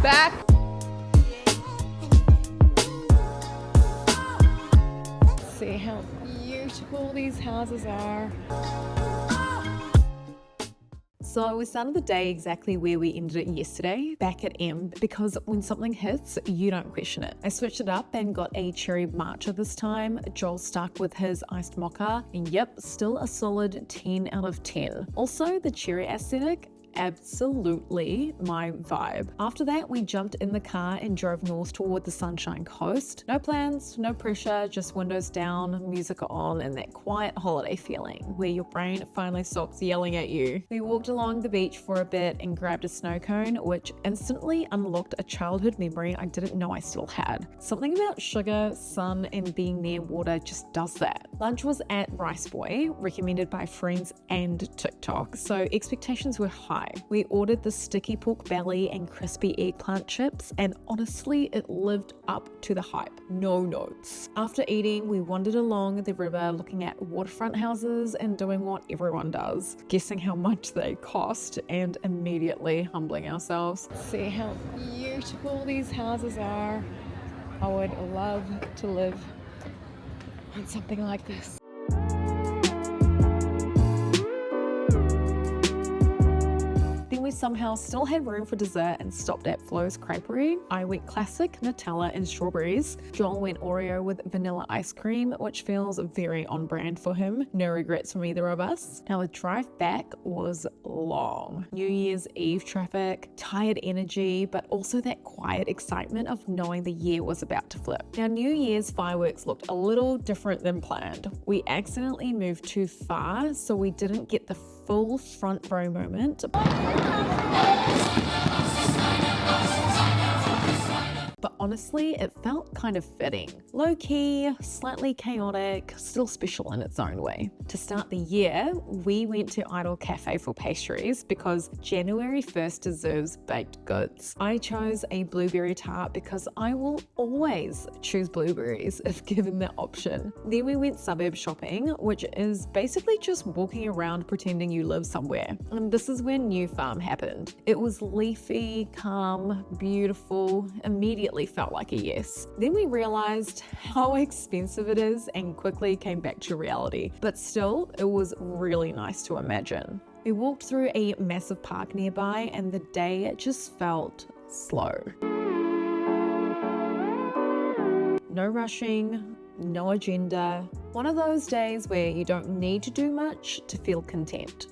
back. See how beautiful these houses are. So we started the day exactly where we ended it yesterday, back at M, because when something hits, you don't question it. I switched it up and got a cherry matcha this time. Joel stuck with his iced mocha, and yep, still a solid 10 out of 10. Also, the cherry aesthetic, absolutely my vibe. After that, we jumped in the car and drove north toward the Sunshine Coast. No plans, no pressure, just windows down, music on, and that quiet holiday feeling where your brain finally stops yelling at you. We walked along the beach for a bit and grabbed a snow cone, which instantly unlocked a childhood memory I didn't know I still had. Something about sugar, sun, and being near water just does that. Lunch was at Rice Boy, recommended by friends and TikTok, so expectations were high. We ordered the sticky pork belly and crispy eggplant chips, and honestly, it lived up to the hype. No notes. After eating, we wandered along the river looking at waterfront houses and doing what everyone does, guessing how much they cost and immediately humbling ourselves. See how beautiful these houses are. I would love to live on something like this. We somehow still had room for dessert and stopped at Flo's Creperie. I went classic Nutella and strawberries. Joel went Oreo with vanilla ice cream, which feels very on brand for him. No regrets from either of us. Now the drive back was long. New Year's Eve traffic, tired energy, but also that quiet excitement of knowing the year was about to flip. Now New Year's fireworks looked a little different than planned. We accidentally moved too far, so we didn't get the full front row moment. But honestly, it felt kind of fitting. Low-key, slightly chaotic, still special in its own way. To start the year, we went to Idol Cafe for pastries because January 1st deserves baked goods. I chose a blueberry tart because I will always choose blueberries if given the option. Then we went suburb shopping, which is basically just walking around pretending you live somewhere. And this is when New Farm happened. It was leafy, calm, beautiful, immediately felt like a yes. Then we realized how expensive it is and quickly came back to reality. But still, it was really nice to imagine. We walked through a massive park nearby and the day just felt slow. No rushing, no agenda. One of those days where you don't need to do much to feel content.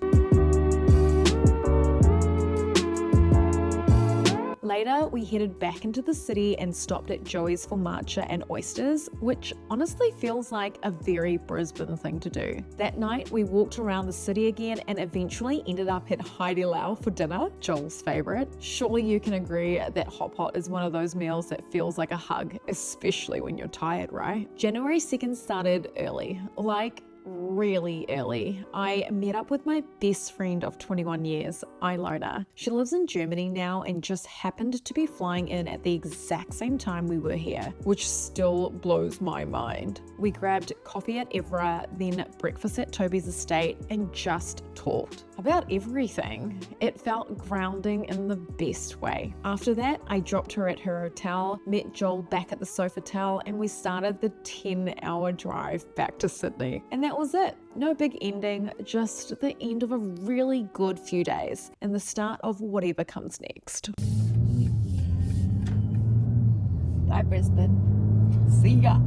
Later, we headed back into the city and stopped at Joey's for matcha and oysters, which honestly feels like a very Brisbane thing to do. That night, we walked around the city again and eventually ended up at Haere Lau for dinner, Joel's favorite. Surely you can agree that hot pot is one of those meals that feels like a hug, especially when you're tired, right? January 2nd started early, like really early. I met up with my best friend of 21 years, Ilona. She lives in Germany now and just happened to be flying in at the exact same time we were here, which still blows my mind. We grabbed coffee at Evra, then breakfast at Toby's estate, and just talked about everything. It felt grounding in the best way. After that, I dropped her at her hotel, met Joel back at the Sofitel, and we started the 10-hour drive back to Sydney. And that was it. No big ending, just the end of a really good few days and the start of whatever comes next. Bye, Brisbane. See ya.